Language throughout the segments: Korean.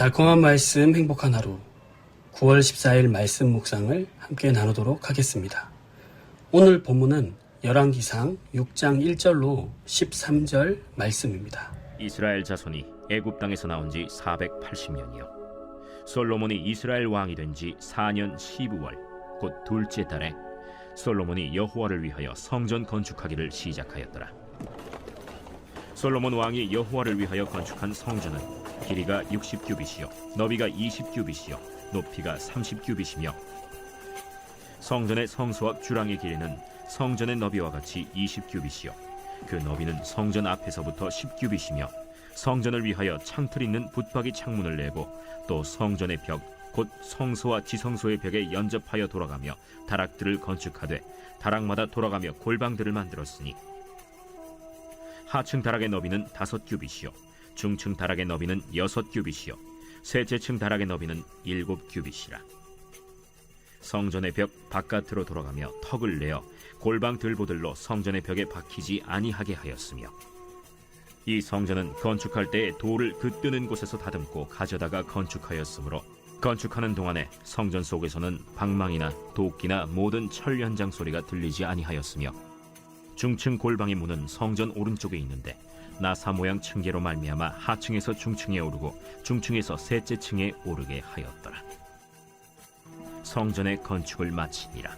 달콤한 말씀, 행복한 하루. 9월 14일 말씀 묵상을 함께 나누도록 하겠습니다. 오늘 본문은 열왕기상 6장 1절로 13절 말씀입니다. 이스라엘 자손이 애굽 땅에서 나온 지 480년이요 솔로몬이 이스라엘 왕이 된 지 4년 12월 곧 둘째 달에 솔로몬이 여호와를 위하여 성전 건축하기를 시작하였더라. 솔로몬 왕이 여호와를 위하여 건축한 성전은 길이가 60규빗이요 너비가 20규빗이요 높이가 30규빗이며 성전의 성소 앞 주랑의 길이는 성전의 너비와 같이 20규빗이요 그 너비는 성전 앞에서부터 10규빗이며 성전을 위하여 창틀 있는 붙박이 창문을 내고 또 성전의 벽 곧 성소와 지성소의 벽에 연접하여 돌아가며 다락들을 건축하되 다락마다 돌아가며 골방들을 만들었으니 하층 다락의 너비는 5규빗이요 중층 다락의 너비는 6규빗이요 셋째 층 다락의 너비는 7규빗이라. 성전의 벽 바깥으로 돌아가며 턱을 내어 골방 들보들로 성전의 벽에 박히지 아니하게 하였으며 이 성전은 건축할 때에 돌을 그 뜨는 곳에서 다듬고 가져다가 건축하였으므로 건축하는 동안에 성전 속에서는 방망이나 도끼나 모든 철 현장 소리가 들리지 아니하였으며 중층 골방의 문은 성전 오른쪽에 있는데 나사 모양 층계로 말미암아 하층에서 중층에 오르고 중층에서 셋째 층에 오르게 하였더라. 성전의 건축을 마치니라.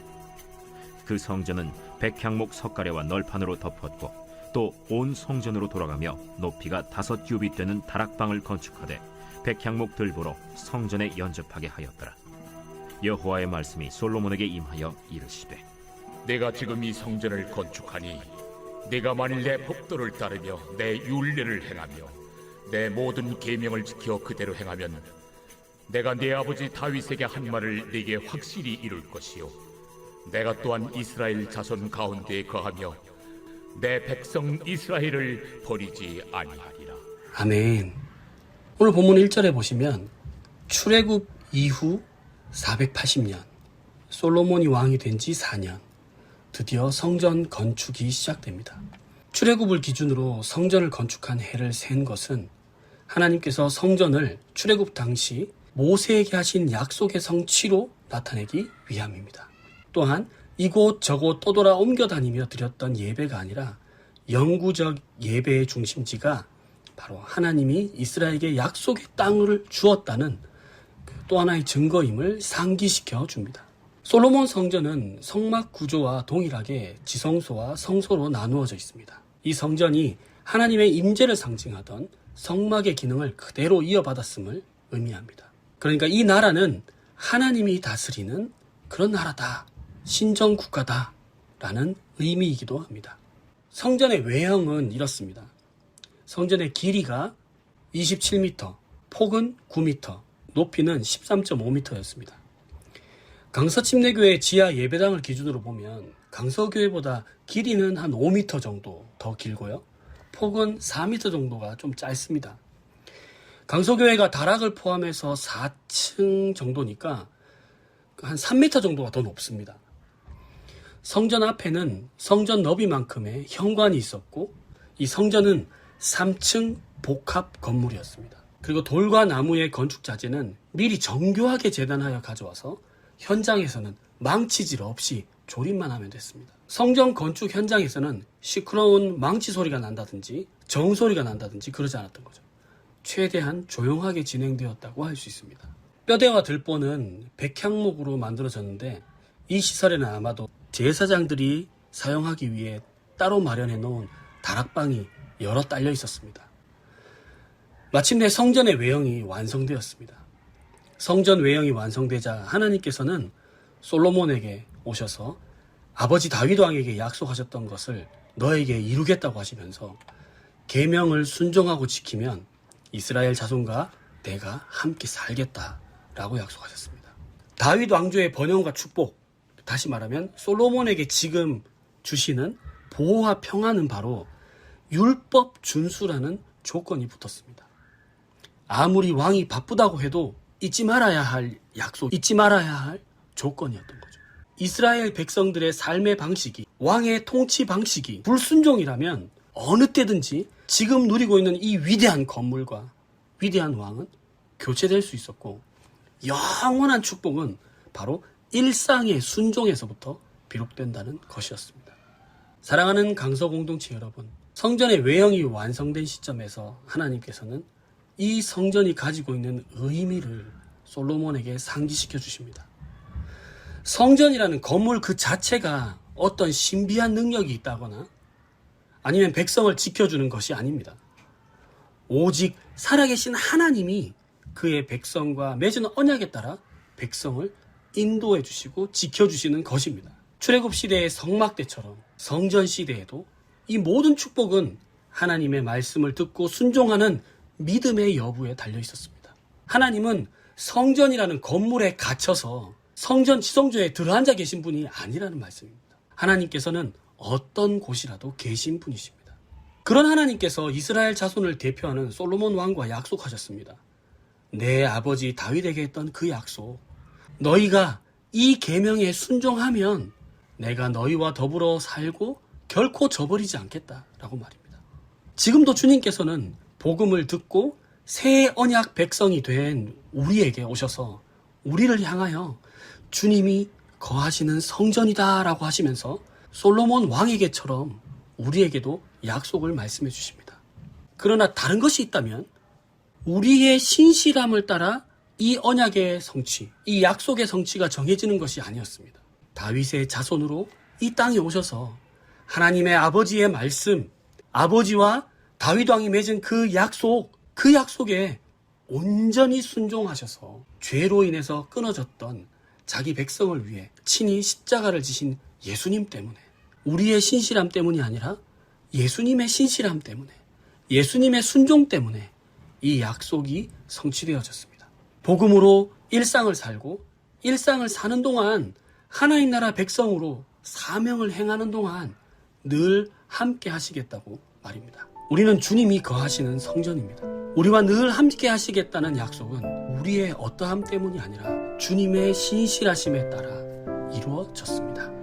그 성전은 백향목 석가래와 널판으로 덮었고 또 온 성전으로 돌아가며 높이가 5규빗 되는 다락방을 건축하되 백향목 들보로 성전에 연접하게 하였더라. 여호와의 말씀이 솔로몬에게 임하여 이르시되 내가 지금 이 성전을 건축하니 네가 만일 내 법도를 따르며 내 율례를 행하며 내 모든 계명을 지켜 그대로 행하면 내가 네 아버지 다윗에게 한 말을 네게 확실히 이룰 것이요 내가 또한 이스라엘 자손 가운데에 거하며 내 백성 이스라엘을 버리지 아니하리라. 아멘. 오늘 본문 1절에 보시면 출애굽 이후 480년 솔로몬이 왕이 된 지 4년 드디어 성전 건축이 시작됩니다. 출애굽을 기준으로 성전을 건축한 해를 센 것은 하나님께서 성전을 출애굽 당시 모세에게 하신 약속의 성취로 나타내기 위함입니다. 또한 이곳 저곳 떠돌아 옮겨다니며 드렸던 예배가 아니라 영구적 예배의 중심지가 바로 하나님이 이스라엘에게 약속의 땅을 주었다는 또 하나의 증거임을 상기시켜 줍니다. 솔로몬 성전은 성막 구조와 동일하게 지성소와 성소로 나누어져 있습니다. 이 성전이 하나님의 임재를 상징하던 성막의 기능을 그대로 이어받았음을 의미합니다. 그러니까 이 나라는 하나님이 다스리는 그런 나라다, 신정국가다 라는 의미이기도 합니다. 성전의 외형은 이렇습니다. 성전의 길이가 27m, 폭은 9m, 높이는 13.5m였습니다. 강서침례교회 지하 예배당을 기준으로 보면 강서교회보다 길이는 한 5m 정도 더 길고요. 폭은 4m 정도가 좀 짧습니다. 강서교회가 다락을 포함해서 4층 정도니까 한 3m 정도가 더 높습니다. 성전 앞에는 성전 너비만큼의 현관이 있었고 이 성전은 3층 복합 건물이었습니다. 그리고 돌과 나무의 건축 자재는 미리 정교하게 재단하여 가져와서 현장에서는 망치질 없이 조립만 하면 됐습니다. 성전 건축 현장에서는 시끄러운 망치 소리가 난다든지 정소리가 난다든지 그러지 않았던 거죠. 최대한 조용하게 진행되었다고 할 수 있습니다. 뼈대와 들보는 백향목으로 만들어졌는데 이 시설에는 아마도 제사장들이 사용하기 위해 따로 마련해 놓은 다락방이 여러 딸려 있었습니다. 마침내 성전의 외형이 완성되었습니다. 성전 외형이 완성되자 하나님께서는 솔로몬에게 오셔서 아버지 다윗 왕에게 약속하셨던 것을 너에게 이루겠다고 하시면서 계명을 순종하고 지키면 이스라엘 자손과 내가 함께 살겠다라고 약속하셨습니다. 다윗 왕조의 번영과 축복, 다시 말하면 솔로몬에게 지금 주시는 보호와 평안은 바로 율법 준수라는 조건이 붙었습니다. 아무리 왕이 바쁘다고 해도 잊지 말아야 할 약속, 잊지 말아야 할 조건이었던 거죠. 이스라엘 백성들의 삶의 방식이, 왕의 통치 방식이 불순종이라면 어느 때든지 지금 누리고 있는 이 위대한 건물과 위대한 왕은 교체될 수 있었고, 영원한 축복은 바로 일상의 순종에서부터 비롯된다는 것이었습니다. 사랑하는 강서 공동체 여러분, 성전의 외형이 완성된 시점에서 하나님께서는 이 성전이 가지고 있는 의미를 솔로몬에게 상기시켜 주십니다. 성전이라는 건물 그 자체가 어떤 신비한 능력이 있다거나 아니면 백성을 지켜주는 것이 아닙니다. 오직 살아계신 하나님이 그의 백성과 맺은 언약에 따라 백성을 인도해 주시고 지켜주시는 것입니다. 출애굽 시대의 성막 때처럼 성전 시대에도 이 모든 축복은 하나님의 말씀을 듣고 순종하는 믿음의 여부에 달려 있었습니다. 하나님은 성전이라는 건물에 갇혀서 성전 지성소에 들어앉아 계신 분이 아니라는 말씀입니다. 하나님께서는 어떤 곳이라도 계신 분이십니다. 그런 하나님께서 이스라엘 자손을 대표하는 솔로몬 왕과 약속하셨습니다. 내 아버지 다윗에게 했던 그 약속, 너희가 이 계명에 순종하면 내가 너희와 더불어 살고 결코 저버리지 않겠다라고 말입니다. 지금도 주님께서는 복음을 듣고 새 언약 백성이 된 우리에게 오셔서 우리를 향하여 주님이 거하시는 성전이다라고 하시면서 솔로몬 왕에게처럼 우리에게도 약속을 말씀해 주십니다. 그러나 다른 것이 있다면 우리의 신실함을 따라 이 언약의 성취, 이 약속의 성취가 정해지는 것이 아니었습니다. 다윗의 자손으로 이 땅에 오셔서 하나님의 아버지의 말씀, 아버지와 다윗 왕이 맺은 그 약속에 온전히 순종하셔서 죄로 인해서 끊어졌던 자기 백성을 위해 친히 십자가를 지신 예수님 때문에, 우리의 신실함 때문이 아니라 예수님의 신실함 때문에, 예수님의 순종 때문에 이 약속이 성취되어졌습니다. 복음으로 일상을 살고 일상을 사는 동안 하나님 나라 백성으로 사명을 행하는 동안 늘 함께 하시겠다고 말입니다. 우리는 주님이 거하시는 성전입니다. 우리와 늘 함께 하시겠다는 약속은 우리의 어떠함 때문이 아니라 주님의 신실하심에 따라 이루어졌습니다.